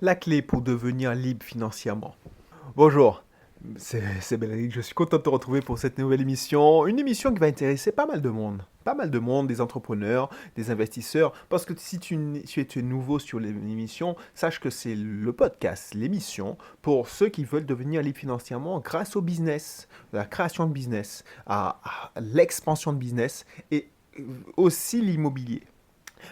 La clé pour devenir libre financièrement. Bonjour, c'est Belric, je suis content de te retrouver pour cette nouvelle émission. Une émission qui va intéresser pas mal de monde. Pas mal de monde, des entrepreneurs, des investisseurs. Parce que si tu es nouveau sur l'émission, sache que c'est le podcast, l'émission, pour ceux qui veulent devenir libres financièrement grâce au business, à la création de business, à l'expansion de business et aussi l'immobilier.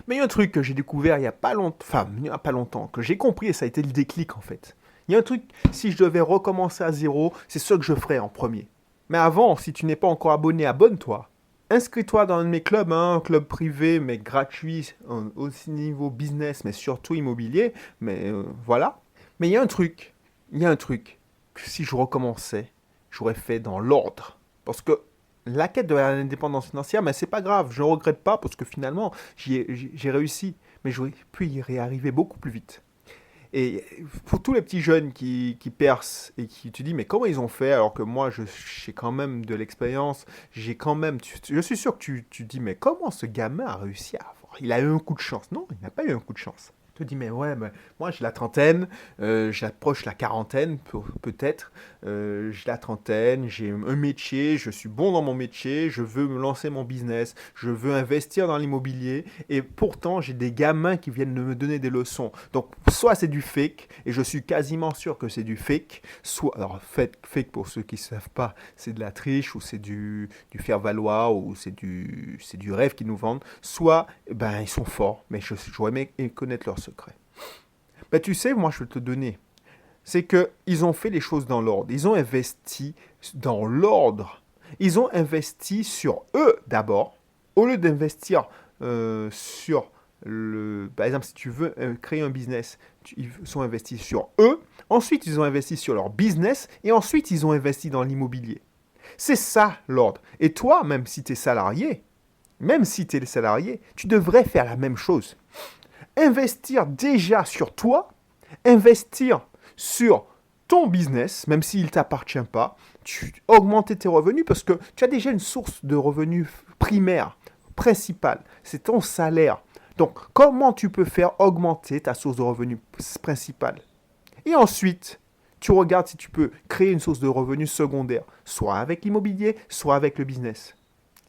Mais il y a un truc que j'ai découvert il n'y a pas longtemps, enfin, il n'y a pas longtemps, que j'ai compris et ça a été le déclic en fait. Il y a un truc, si je devais recommencer à zéro, c'est ce que je ferais en premier. Mais avant, si tu n'es pas encore abonné, abonne-toi. Inscris-toi dans un de mes clubs, un club privé mais gratuit, aussi niveau business, mais surtout immobilier. Mais voilà. Mais il y a un truc que si je recommençais, j'aurais fait dans l'ordre. Parce que la quête de l'indépendance financière, mais c'est pas grave, je ne regrette pas parce que finalement, j'ai réussi. Mais j'aurais pu y réarriver beaucoup plus vite. Et pour tous les petits jeunes qui percent et qui te disent, mais comment ils ont fait alors que moi, j'ai quand même de l'expérience, j'ai quand même. Je suis sûr que tu dis, mais comment ce gamin a réussi à avoir. Il a eu un coup de chance. Non, il n'a pas eu un coup de chance. Tu te dis, mais ouais, mais moi j'ai la trentaine, j'approche la quarantaine peut-être, j'ai la trentaine, j'ai un métier, je suis bon dans mon métier, je veux me lancer mon business, je veux investir dans l'immobilier, et pourtant j'ai des gamins qui viennent de me donner des leçons. Donc soit c'est du fake, et je suis quasiment sûr que c'est du fake, soit, alors fake pour ceux qui ne savent pas, c'est de la triche, ou c'est du faire-valoir, ou c'est du rêve qu'ils nous vendent, soit ben, ils sont forts, mais j'aurais aimé connaître leur secret. Ben, tu sais, moi je vais te donner. C'est qu'ils ont fait les choses dans l'ordre. Ils ont investi dans l'ordre. Ils ont investi sur eux d'abord, au lieu d'investir sur le... Par exemple, si tu veux créer un business, ils sont investis sur eux. Ensuite, ils ont investi sur leur business. Et ensuite, ils ont investi dans l'immobilier. C'est ça l'ordre. Et toi, même si tu es salarié, tu devrais faire la même chose. Investir déjà sur toi, investir sur ton business, même s'il ne t'appartient pas, augmenter tes revenus parce que tu as déjà une source de revenus primaire, principale, c'est ton salaire. Donc, comment tu peux faire augmenter ta source de revenus principale? Et ensuite, tu regardes si tu peux créer une source de revenus secondaire, soit avec l'immobilier, soit avec le business.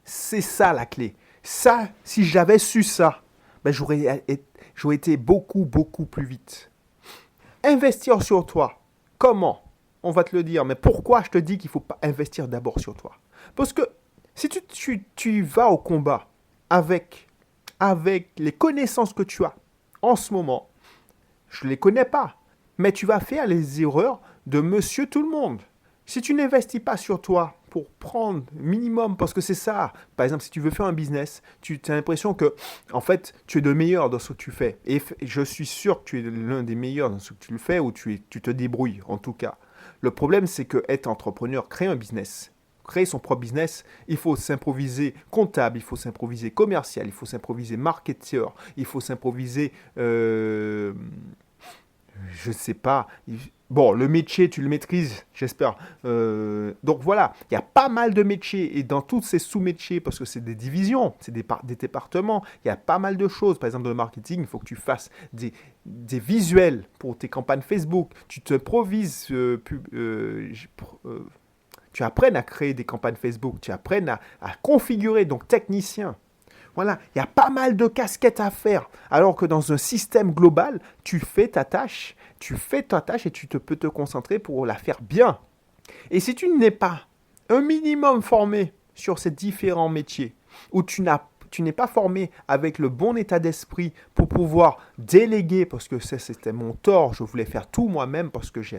C'est ça la clé. Ça, si j'avais su ça, ben j'aurais été beaucoup, beaucoup plus vite. Investir sur toi. Comment? On va te le dire. Mais pourquoi je te dis qu'il ne faut pas investir d'abord sur toi? Parce que si tu vas au combat avec les connaissances que tu as en ce moment, je ne les connais pas, mais tu vas faire les erreurs de monsieur tout le monde. Si tu n'investis pas sur toi pour prendre minimum, parce que c'est ça, par exemple, si tu veux faire un business, tu as l'impression que, en fait, tu es le meilleur dans ce que tu fais. Et je suis sûr que tu es l'un des meilleurs dans ce que tu le fais, ou tu te débrouilles, en tout cas. Le problème, c'est que être entrepreneur, créer un business, créer son propre business, il faut s'improviser comptable, il faut s'improviser commercial, il faut s'improviser marketeur, il faut s'improviser je ne sais pas. Bon, le métier, tu le maîtrises, j'espère. Donc voilà, il y a pas mal de métiers. Et dans tous ces sous-métiers, parce que c'est des divisions, c'est des départements, il y a pas mal de choses. Par exemple, dans le marketing, il faut que tu fasses des visuels pour tes campagnes Facebook. Tu te improvises, tu apprennes à créer des campagnes Facebook. Tu apprennes à configurer, donc technicien. Voilà, il y a pas mal de casquettes à faire. Alors que dans un système global, tu fais ta tâche et peux te concentrer pour la faire bien. Et si tu n'es pas un minimum formé sur ces différents métiers, ou tu n'es pas formé avec le bon état d'esprit pour pouvoir déléguer, parce que c'était mon tort, je voulais faire tout moi-même parce que je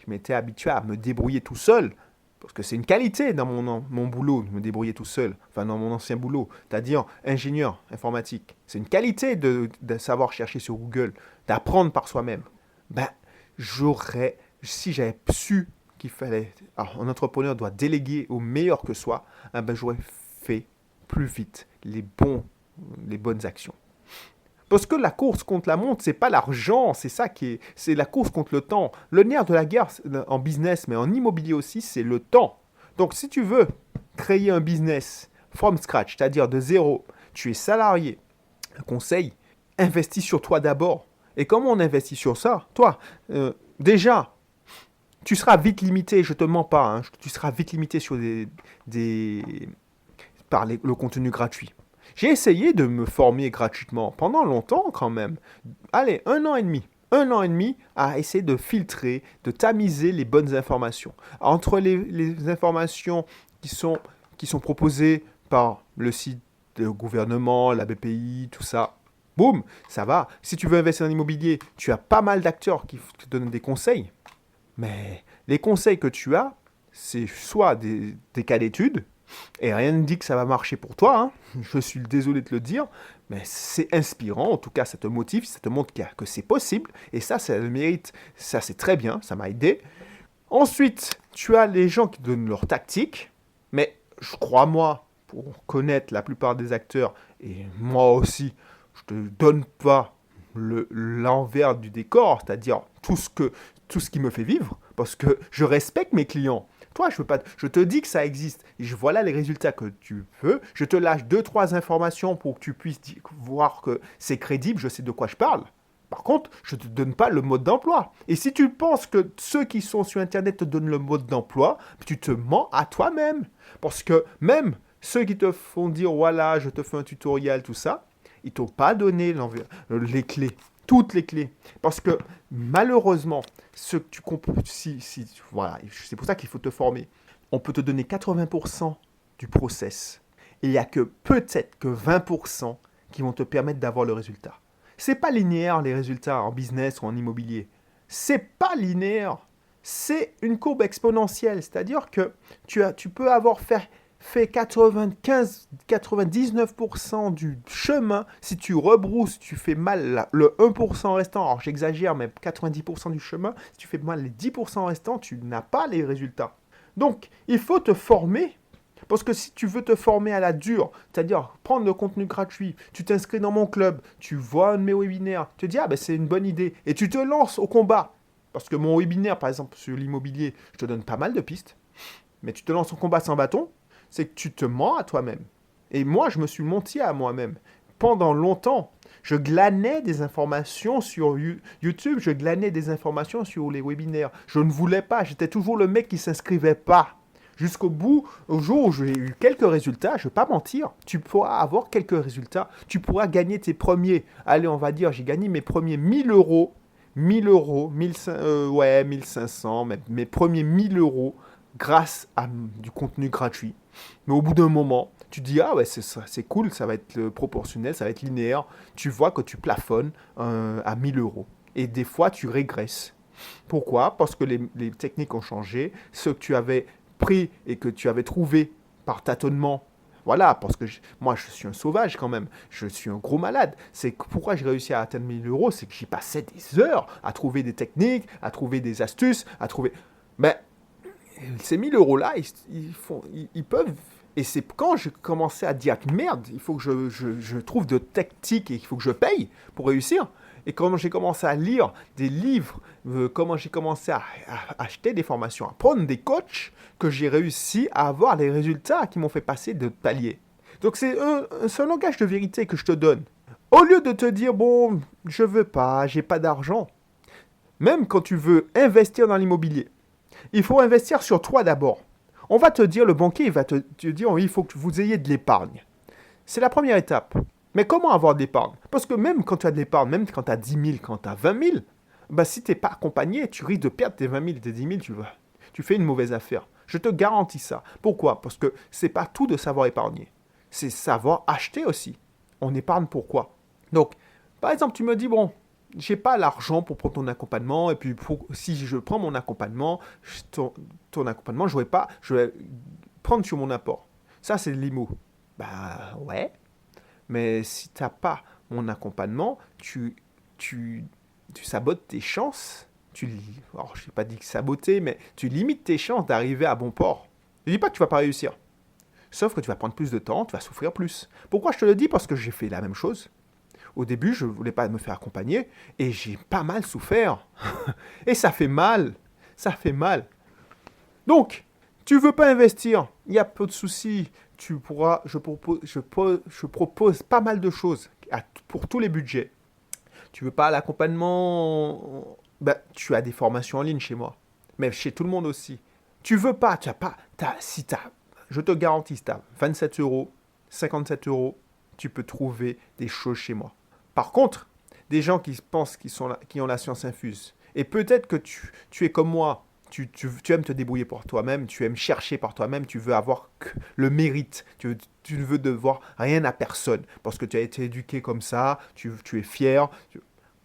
m'étais habitué à me débrouiller tout seul. Parce que c'est une qualité dans mon boulot, de me débrouiller tout seul, enfin dans mon ancien boulot, c'est-à-dire ingénieur informatique. C'est une qualité de savoir chercher sur Google, d'apprendre par soi-même. Ben, si j'avais su qu'il fallait, alors un entrepreneur doit déléguer au meilleur que soi, ben j'aurais fait plus vite les bonnes actions. Parce que la course contre la montre, c'est pas l'argent, c'est la course contre le temps. Le nerf de la guerre en business, mais en immobilier aussi, c'est le temps. Donc si tu veux créer un business from scratch, c'est-à-dire de zéro, tu es salarié, un conseil, investis sur toi d'abord. Et comment on investit sur ça? Toi, déjà, tu seras vite limité, je te mens pas, hein, tu seras vite limité sur le contenu gratuit. J'ai essayé de me former gratuitement pendant longtemps quand même. Allez, 1 an et demi. 1 an et demi à essayer de filtrer, de tamiser les bonnes informations. Entre les informations qui sont proposées par le site du gouvernement, la BPI, tout ça, boum, ça va. Si tu veux investir en immobilier, tu as pas mal d'acteurs qui te donnent des conseils. Mais les conseils que tu as, c'est soit des cas d'études, et rien ne dit que ça va marcher pour toi, hein. Je suis désolé de le dire, mais c'est inspirant, en tout cas ça te motive, ça te montre que c'est possible, et ça le mérite, ça c'est très bien, ça m'a aidé. Ensuite, tu as les gens qui donnent leur tactique, mais je crois moi, pour connaître la plupart des acteurs, et moi aussi, je te donne pas l'envers du décor, c'est-à-dire tout ce qui me fait vivre, parce que je respecte mes clients. Toi, je te dis que ça existe, et voilà les résultats que tu veux, je te lâche 2, 3 informations pour que tu puisses voir que c'est crédible, je sais de quoi je parle. Par contre, je ne te donne pas le mode d'emploi. Et si tu penses que ceux qui sont sur Internet te donnent le mode d'emploi, tu te mens à toi-même. Parce que même ceux qui te font dire, voilà, je te fais un tutoriel, tout ça, ils t'ont pas donné les clés, toutes les clés. Parce que malheureusement, ce que tu comprends, voilà, c'est pour ça qu'il faut te former. On peut te donner 80% du process. Il n'y a que peut-être que 20% qui vont te permettre d'avoir le résultat. C'est pas linéaire les résultats en business ou en immobilier. C'est pas linéaire. C'est une courbe exponentielle. C'est-à-dire que tu peux avoir fait 99% du chemin. Si tu rebrousses, tu fais mal le 1% restant. Alors j'exagère, mais 90% du chemin. Si tu fais mal les 10% restants, tu n'as pas les résultats. Donc, il faut te former. Parce que si tu veux te former à la dure, c'est-à-dire prendre le contenu gratuit, tu t'inscris dans mon club, tu vois un de mes webinaires, tu te dis, ah ben c'est une bonne idée, et tu te lances au combat. Parce que mon webinaire, par exemple, sur l'immobilier, je te donne pas mal de pistes, mais tu te lances au combat sans bâton, c'est que tu te mens à toi-même. Et moi, je me suis menti à moi-même. Pendant longtemps, je glanais des informations sur YouTube, je glanais des informations sur les webinaires. Je ne voulais pas, j'étais toujours le mec qui ne s'inscrivait pas. Jusqu'au bout, au jour où j'ai eu quelques résultats, je ne vais pas mentir, tu pourras avoir quelques résultats. Tu pourras gagner tes premiers, allez, on va dire, j'ai gagné mes premiers 1000 euros, 1000 euros, 1500, mes premiers 1000 euros grâce à du contenu gratuit. Mais au bout d'un moment, tu dis, ah ouais, c'est cool, ça va être proportionnel, ça va être linéaire. Tu vois que tu plafonnes à 1000 euros. Et des fois, tu régresses. Pourquoi? Parce que les techniques ont changé. Ce que tu avais pris et que tu avais trouvé par tâtonnement, voilà, parce que moi je suis un sauvage quand même, je suis un gros malade. C'est pourquoi j'ai réussi à atteindre 1000 euros, c'est que j'y passais des heures à trouver des techniques, à trouver des astuces, à trouver... Mais ces 1000 euros-là, ils peuvent... Et c'est quand j'ai commencé à dire merde, il faut que je trouve de tactiques et il faut que je paye pour réussir. Et comment j'ai commencé à lire des livres, comment j'ai commencé à acheter des formations, à prendre des coachs, que j'ai réussi à avoir les résultats qui m'ont fait passer de palier. Donc c'est un langage de vérité que je te donne. Au lieu de te dire, bon, je veux pas, j'ai pas d'argent, même quand tu veux investir dans l'immobilier, il faut investir sur toi d'abord. On va te dire, le banquier il va te dire, il faut que vous ayez de l'épargne. C'est la première étape. Mais comment avoir de l'épargne? Parce que même quand tu as de l'épargne, même quand tu as 10 000, quand tu as 20 000, bah, si tu n'es pas accompagné, tu risques de perdre tes 20 000, tes 10 000, tu fais une mauvaise affaire. Je te garantis ça. Pourquoi? Parce que c'est pas tout de savoir épargner. C'est savoir acheter aussi. On épargne pourquoi? Donc, par exemple, tu me dis, bon, j'ai pas l'argent pour prendre ton accompagnement, et puis si je prends mon accompagnement, ton accompagnement, je vais prendre sur mon apport. Ça, c'est l'IMO. Bah ouais. Mais si tu n'as pas mon accompagnement, tu sabotes tes chances. Alors, je n'ai pas dit que saboter, mais tu limites tes chances d'arriver à bon port. Je ne dis pas que tu ne vas pas réussir. Sauf que tu vas prendre plus de temps, tu vas souffrir plus. Pourquoi je te le dis? Parce que j'ai fait la même chose. Au début, je ne voulais pas me faire accompagner et j'ai pas mal souffert. Et ça fait mal. Ça fait mal. Donc, tu veux pas investir, il n'y a pas de souci. Je propose pas mal de choses pour tous les budgets. Tu veux pas l'accompagnement, ben, tu as des formations en ligne chez moi. Mais chez tout le monde aussi. Tu veux pas, tu as pas, si tu as, je te garantis, si tu as 27 euros, 57 euros, tu peux trouver des choses chez moi. Par contre, des gens qui pensent qui ont la science infuse, et peut-être que tu es comme moi, tu aimes te débrouiller pour toi-même, tu aimes chercher par toi-même, tu veux avoir que le mérite, tu ne veux devoir rien à personne, parce que tu as été éduqué comme ça, tu es fier,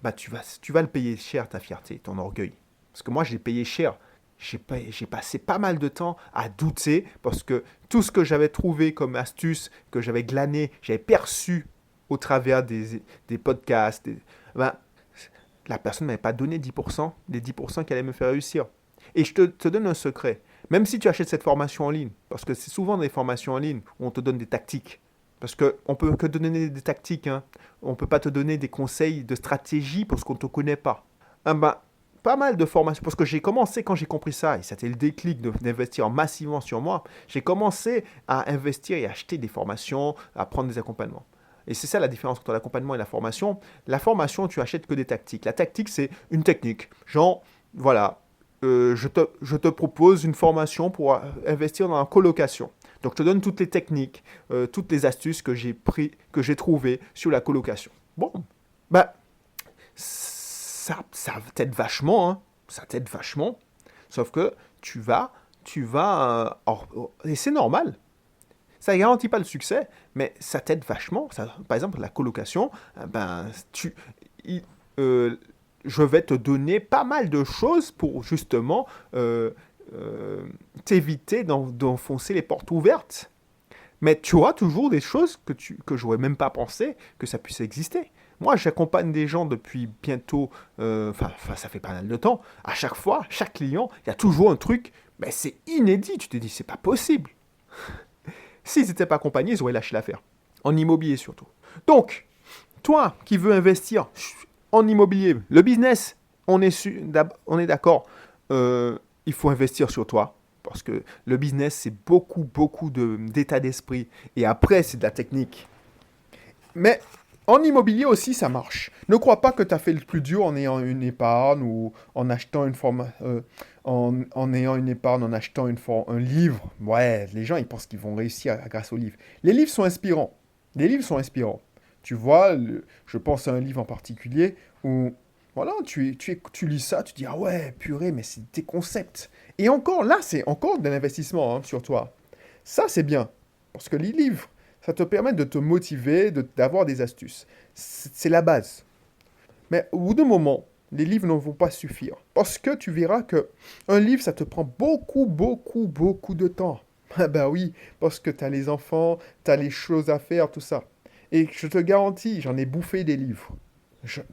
bah tu vas le payer cher, ta fierté, ton orgueil. Parce que moi, je l'ai payé cher. J'ai passé pas mal de temps à douter, parce que tout ce que j'avais trouvé comme astuce, que j'avais glané, j'avais perçu au travers des podcasts, ben, la personne ne m'avait pas donné 10%, les 10% qui allaient me faire réussir. Et je te donne un secret. Même si tu achètes cette formation en ligne, parce que c'est souvent des formations en ligne où on te donne des tactiques. Parce qu'on ne peut que te donner des tactiques. Hein. On ne peut pas te donner des conseils de stratégie parce qu'on ne te connaît pas. Ah ben, pas mal de formations. Parce que j'ai commencé, quand j'ai compris ça, et c'était le déclic d'investir massivement sur moi, j'ai commencé à investir et à acheter des formations, à prendre des accompagnements. Et c'est ça la différence entre l'accompagnement et la formation. La formation, tu achètes que des tactiques. La tactique, c'est une technique. Genre, voilà, je te propose une formation pour investir dans la colocation. Donc, je te donne toutes les techniques, toutes les astuces que j'ai trouvées sur la colocation. Bon, bah, ça t'aide vachement, hein. Ça t'aide vachement. Sauf que et c'est normal. Ça ne garantit pas le succès, mais ça t'aide vachement. Ça, par exemple, la colocation, ben, il- euh, je vais te donner pas mal de choses pour justement t'éviter d'enfoncer les portes ouvertes. Mais tu auras toujours des choses que j'aurais même pas pensé que ça puisse exister. Moi, j'accompagne des gens depuis bientôt, ça fait pas mal de temps. À chaque fois, chaque client, il y a toujours un truc, mais c'est inédit. Tu te dis, c'est pas possible. S'ils n'étaient pas accompagnés, ils auraient lâché l'affaire. En immobilier surtout. Donc, toi qui veux investir en immobilier, le business, on est d'accord, il faut investir sur toi. Parce que le business, c'est beaucoup, beaucoup d'état d'esprit. Et après, c'est de la technique. Mais en immobilier aussi, ça marche. Ne crois pas que tu as fait le plus dur en ayant une épargne ou en achetant en ayant une épargne, en achetant un livre. Ouais, les gens, ils pensent qu'ils vont réussir grâce aux livres. Les livres sont inspirants. Les livres sont inspirants. Tu vois, je pense à un livre en particulier où, voilà, tu lis ça, tu dis, ah ouais, purée, mais c'est des concepts. Et encore, là, c'est encore de l'investissement sur toi. Ça, c'est bien. Parce que les livres, ça te permet de te motiver, d'avoir des astuces. C'est la base. Mais au bout d'un moment, les livres ne vont pas suffire. Parce que tu verras que un livre, ça te prend beaucoup, beaucoup, beaucoup de temps. Ah ben oui, parce que tu as les enfants, tu as les choses à faire, tout ça. Et je te garantis, j'en ai bouffé des livres.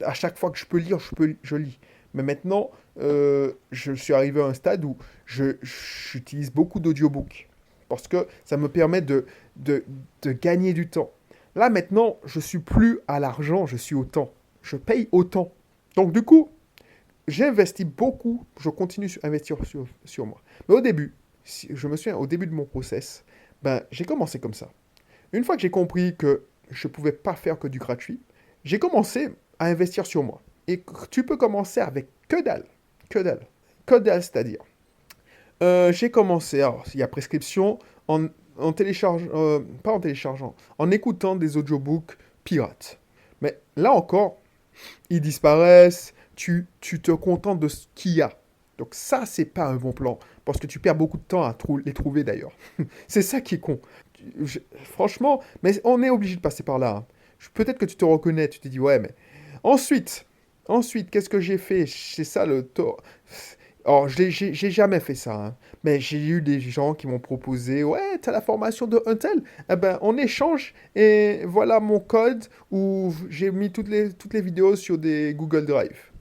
À chaque fois que je peux lire, je lis. Mais maintenant, je suis arrivé à un stade où j'utilise beaucoup d'audiobooks. Parce que ça me permet de gagner du temps. Là, maintenant, je suis plus à l'argent, je suis au temps. Je paye autant. Donc, du coup, j'investis beaucoup, je continue à investir sur moi. Mais au début, je me souviens, au début de mon process, ben, j'ai commencé comme ça. Une fois que j'ai compris que je ne pouvais pas faire que du gratuit, j'ai commencé à investir sur moi. Et tu peux commencer avec que dalle. Que dalle. Que dalle, c'est-à-dire. J'ai commencé, alors il y a prescription, en téléchargeant, pas en téléchargeant, en écoutant des audiobooks pirates. Mais là encore, ils disparaissent, tu te contentes de ce qu'il y a. Donc ça, c'est pas un bon plan, parce que tu perds beaucoup de temps à les trouver d'ailleurs. C'est ça qui est con. Franchement, mais on est obligé de passer par là. Hein. Peut-être que tu te reconnais, tu te dis, ouais, mais... Ensuite, qu'est-ce que j'ai fait? C'est ça le tort. Alors, j'ai jamais fait ça, hein. Mais j'ai eu des gens qui m'ont proposé, ouais, t'as la formation de un tel, eh ben, on échange et voilà mon code où j'ai mis toutes les vidéos sur des Google Drive.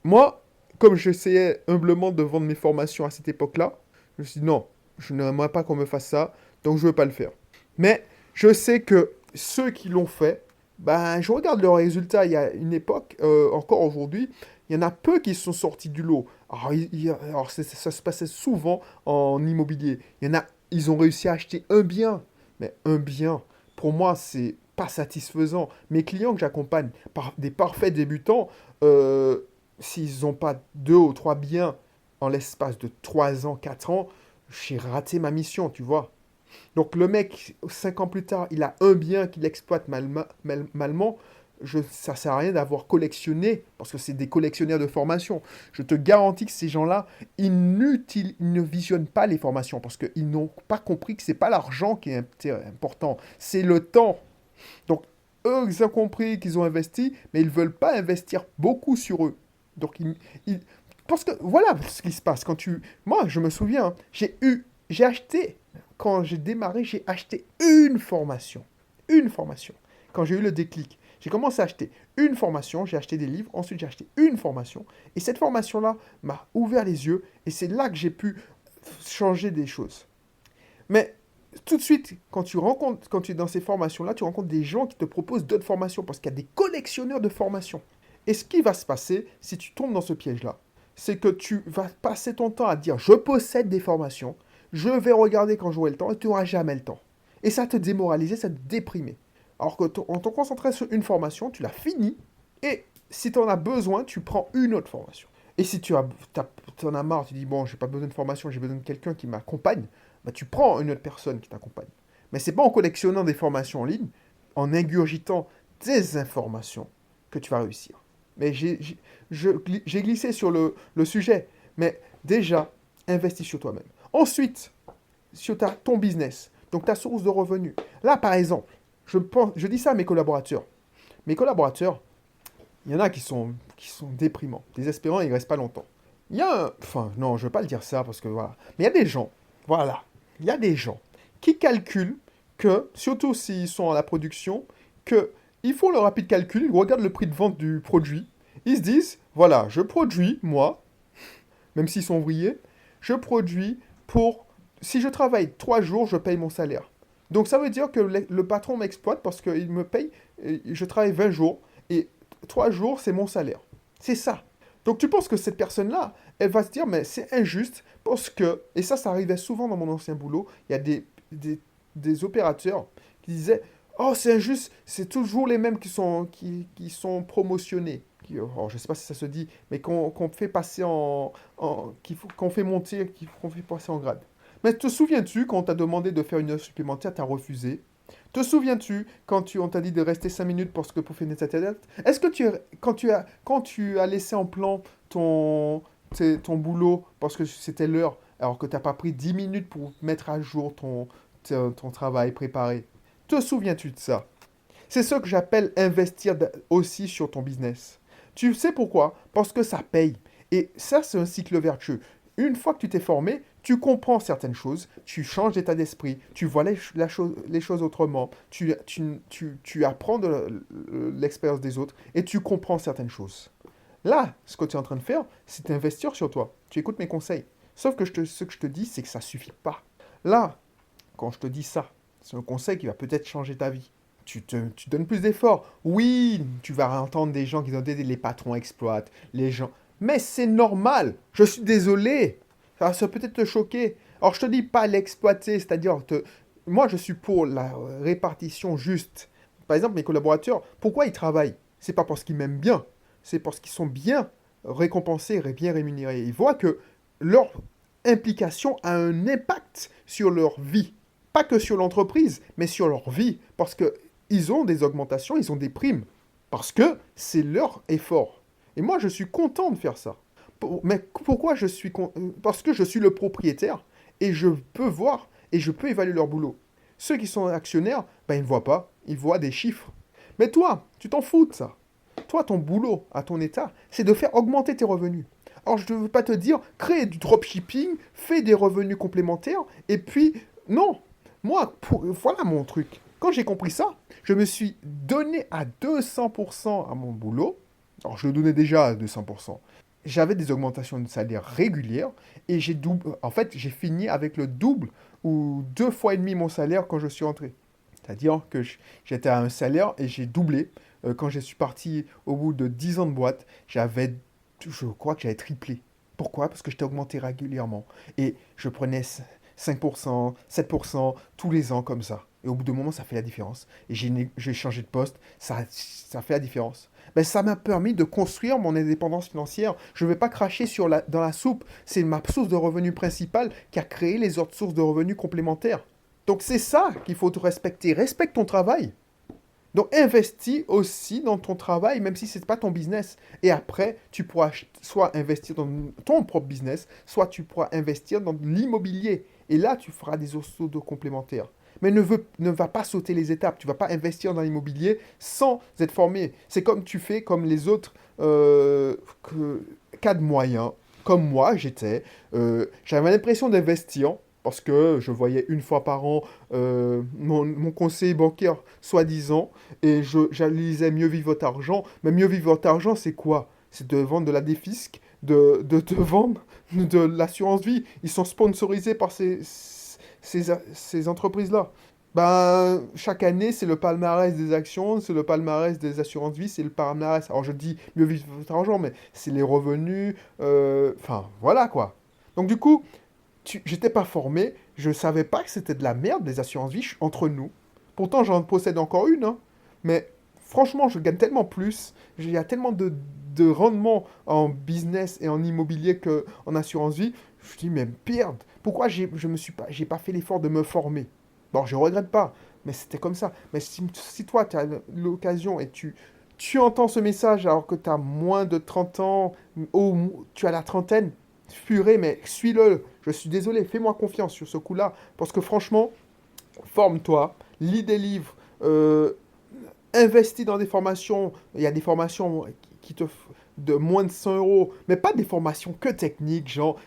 Moi, comme j'essayais humblement de vendre mes formations à cette époque-là, je me suis dit non, je n'aimerais pas qu'on me fasse ça, donc je ne veux pas le faire. Mais je sais que ceux qui l'ont fait, ben, je regarde leurs résultats il y a une époque, encore aujourd'hui, il y en a peu qui sont sortis du lot. Alors, ça se passait souvent en immobilier. Il y en a, ils ont réussi à acheter un bien. Mais un bien, pour moi, pas satisfaisant. Mes clients que j'accompagne, des parfaits débutants, s'ils n'ont pas 2 ou 3 biens en l'espace de 3 ans, 4 ans, j'ai raté ma mission, tu vois. Donc le mec, 5 ans plus tard, il a un bien qu'il exploite malement. Ça sert à rien d'avoir collectionné, parce que c'est des collectionneurs de formation. Je te garantis que ces gens-là, ils ne visionnent pas les formations, parce qu'ils n'ont pas compris que c'est pas l'argent qui est important, c'est le temps. Donc eux, ils ont compris qu'ils ont investi, mais ils ne veulent pas investir beaucoup sur eux. Donc parce que voilà ce qui se passe. Moi, je me souviens, hein, j'ai acheté, quand j'ai démarré, j'ai acheté une formation. Une formation. Quand j'ai eu le déclic, j'ai commencé à acheter une formation, j'ai acheté des livres, ensuite j'ai acheté une formation. Et cette formation-là m'a ouvert les yeux, et c'est là que j'ai pu changer des choses. Mais tout de suite, quand tu es dans ces formations-là, tu rencontres des gens qui te proposent d'autres formations, parce qu'il y a des collectionneurs de formations. Et ce qui va se passer, si tu tombes dans ce piège-là, c'est que tu vas passer ton temps à dire je possède des formations, je vais regarder quand j'aurai le temps, et tu n'auras jamais le temps. Et ça te démoraliser, ça te déprimer. Alors que en te concentrant sur une formation, tu l'as finie, et si tu en as besoin, tu prends une autre formation. Et si tu en as marre, tu dis bon, j'ai pas besoin de formation, j'ai besoin de quelqu'un qui m'accompagne, bah, tu prends une autre personne qui t'accompagne. Mais c'est pas en collectionnant des formations en ligne, en ingurgitant des informations, que tu vas réussir. Mais j'ai glissé sur le sujet. Mais déjà, investis sur toi-même. Ensuite, sur ton business, donc ta source de revenus. Là, par exemple, je dis ça à mes collaborateurs. Mes collaborateurs, il y en a qui sont déprimants, désespérants, ils ne restent pas longtemps. Enfin, non, je ne veux pas le dire ça parce que voilà. Mais il y a des gens, voilà, il y a des gens qui calculent que, surtout s'ils sont à la production, qu'ils font le rapide calcul, ils regardent le prix de vente du produit, ils se disent, voilà, je produis, moi, même s'ils sont ouvriers, je produis pour... Si je travaille 3 jours, je paye mon salaire. Donc ça veut dire que le patron m'exploite parce qu'il me paye, je travaille 20 jours, et 3 jours, c'est mon salaire. C'est ça. Donc tu penses que cette personne-là, elle va se dire, mais c'est injuste, parce que, et ça arrivait souvent dans mon ancien boulot, il y a des opérateurs qui disaient, oh c'est injuste, c'est toujours les mêmes qui sont promotionnés. Je ne sais pas si ça se dit, mais qu'on fait passer qu'on fait monter, qu'on fait passer en grade. Mais te souviens-tu quand on t'a demandé de faire une heure supplémentaire, t'as refusé? Te souviens-tu quand on t'a dit de rester 5 minutes pour finir ta tête? Est-ce que quand tu as laissé en plan ton boulot parce que c'était l'heure, alors que tu n'as pas pris 10 minutes pour mettre à jour ton travail préparé, te souviens-tu de ça? C'est ce que j'appelle investir aussi sur ton business. Tu sais pourquoi? Parce que ça paye. Et ça, c'est un cycle vertueux. Une fois que tu t'es formé, tu comprends certaines choses, tu changes d'état d'esprit, tu vois les choses autrement, tu apprends de l'expérience des autres et tu comprends certaines choses. Là, ce que tu es en train de faire, c'est investir sur toi. Tu écoutes mes conseils. Sauf que ce que je te dis, c'est que ça ne suffit pas. Là, quand je te dis ça, c'est un conseil qui va peut-être changer ta vie. Tu donnes plus d'efforts. Oui, tu vas entendre des gens qui ont dit les patrons exploitent, les gens. Mais c'est normal. Je suis désolé. Ça va peut-être te choquer. Alors, je te dis pas l'exploiter, c'est-à-dire moi, je suis pour la répartition juste. Par exemple, mes collaborateurs, pourquoi ils travaillent? C'est pas parce qu'ils m'aiment bien, c'est parce qu'ils sont bien récompensés et bien rémunérés. Ils voient que leur implication a un impact sur leur vie. Pas que sur l'entreprise, mais sur leur vie. Parce qu'ils ont des augmentations, ils ont des primes. Parce que c'est leur effort. Et moi, je suis content de faire ça. Mais pourquoi je suis Parce que je suis le propriétaire et je peux voir et je peux évaluer leur boulot. Ceux qui sont actionnaires, ben, ils ne voient pas, ils voient des chiffres. Mais toi, tu t'en fous de ça. Toi, ton boulot, à ton état, c'est de faire augmenter tes revenus. Alors, je ne veux pas te dire, crée du dropshipping, fais des revenus complémentaires, et puis, non. Moi, voilà mon truc. Quand j'ai compris ça, je me suis donné à 200% à mon boulot. Alors, je le donnais déjà à 200%. J'avais des augmentations de salaire régulières, et en fait, j'ai fini avec le double ou 2 fois et demi mon salaire quand je suis entré. C'est-à-dire que j'étais à un salaire et j'ai doublé. Quand je suis parti au bout de 10 ans de boîte, je crois que j'avais triplé. Pourquoi? Parce que j'étais augmenté régulièrement. Et je prenais 5%, 7%, tous les ans comme ça. Et au bout d'un moment, ça fait la différence. Et j'ai changé de poste, ça fait la différence. Ben, ça m'a permis de construire mon indépendance financière. Je ne vais pas cracher dans la soupe. C'est ma source de revenus principale qui a créé les autres sources de revenus complémentaires. Donc c'est ça qu'il faut te respecter. Respecte ton travail. Donc investis aussi dans ton travail, même si ce n'est pas ton business. Et après, tu pourras soit investir dans ton propre business, soit tu pourras investir dans l'immobilier. Et là, tu feras des ossos de complémentaires. Mais ne va pas sauter les étapes. Tu ne vas pas investir dans l'immobilier sans être formé. C'est comme tu fais, comme les autres cadres moyens. Comme moi, j'avais l'impression d'investir parce que je voyais une fois par an mon conseiller bancaire, soi-disant, et j'analysais mieux vivre votre argent. Mais mieux vivre votre argent, c'est quoi? C'est de vendre de la défisque, de te vendre de l'assurance vie. Ils sont sponsorisés par ces entreprises-là. Ben, chaque année, c'est le palmarès des actions, c'est le palmarès des assurances vie, c'est le palmarès. Alors je dis mieux vivre votre argent, mais c'est les revenus. Enfin, voilà quoi. Donc du coup, j'étais pas formé, je savais pas que c'était de la merde, les assurances vie entre nous. Pourtant, j'en possède encore une, hein. Mais franchement, je gagne tellement plus. Il y a tellement de rendement en business et en immobilier qu'en assurance vie. Je me dis, mais merde, pourquoi j'ai pas fait l'effort de me former? Bon, je regrette pas, mais c'était comme ça. Mais si toi, tu as l'occasion et tu entends ce message alors que tu as moins de 30 ans ou tu as la trentaine, purée, mais suis-le. Je suis désolé, fais-moi confiance sur ce coup-là. Parce que franchement, forme-toi, lis des livres, investis dans des formations. Il y a des formations de moins de 100 euros, mais pas des formations que techniques, genre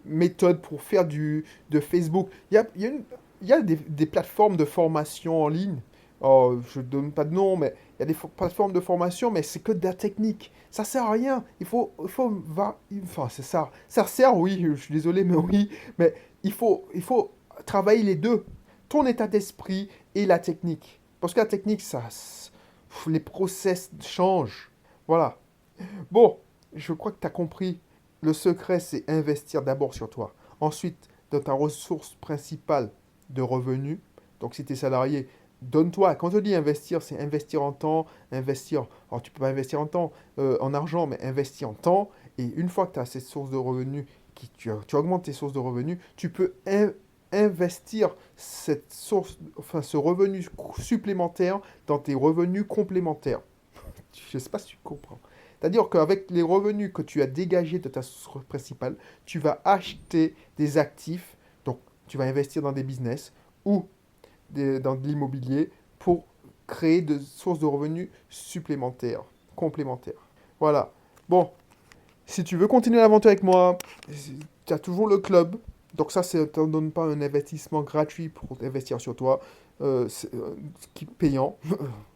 méthode pour faire de Facebook. Il y a des plateformes de formation en ligne. Oh, je ne donne pas de nom, mais il y a des plateformes de formation, mais c'est que de la technique. Ça sert à rien. Enfin, c'est ça. Ça sert, oui, je suis désolé, mais oui. Mais il faut travailler les deux. Ton état d'esprit et la technique. Parce que la technique, les process changent. Voilà. Bon, je crois que tu as compris. Le secret, c'est investir d'abord sur toi. Ensuite, dans ta ressource principale de revenus. Donc, si tu es salarié, donne-toi. Quand je dis investir, c'est investir en temps, investir. Alors, tu peux pas investir en temps, en argent, mais investir en temps. Et une fois que tu as ces sources de revenus, tu augmentes tes sources de revenus, tu peux investir cette source, enfin, ce revenu supplémentaire dans tes revenus complémentaires. Je ne sais pas si tu comprends. C'est-à-dire qu'avec les revenus que tu as dégagés de ta source principale, tu vas acheter des actifs, donc tu vas investir dans des business ou dans de l'immobilier pour créer des sources de revenus supplémentaires, complémentaires. Voilà. Bon, si tu veux continuer l'aventure avec moi, tu as toujours le club. Donc ça, ça ne te donne pas un investissement gratuit pour investir sur toi, qui est payant.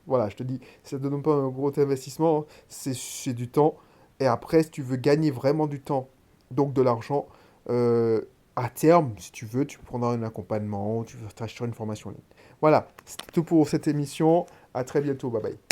Voilà, je te dis, ça ne te donne pas un gros investissement, c'est du temps. Et après, si tu veux gagner vraiment du temps, donc de l'argent, à terme, si tu veux, tu prendras un accompagnement, tu vas t'acheter une formation en ligne. Voilà, c'est tout pour cette émission. À très bientôt, bye bye.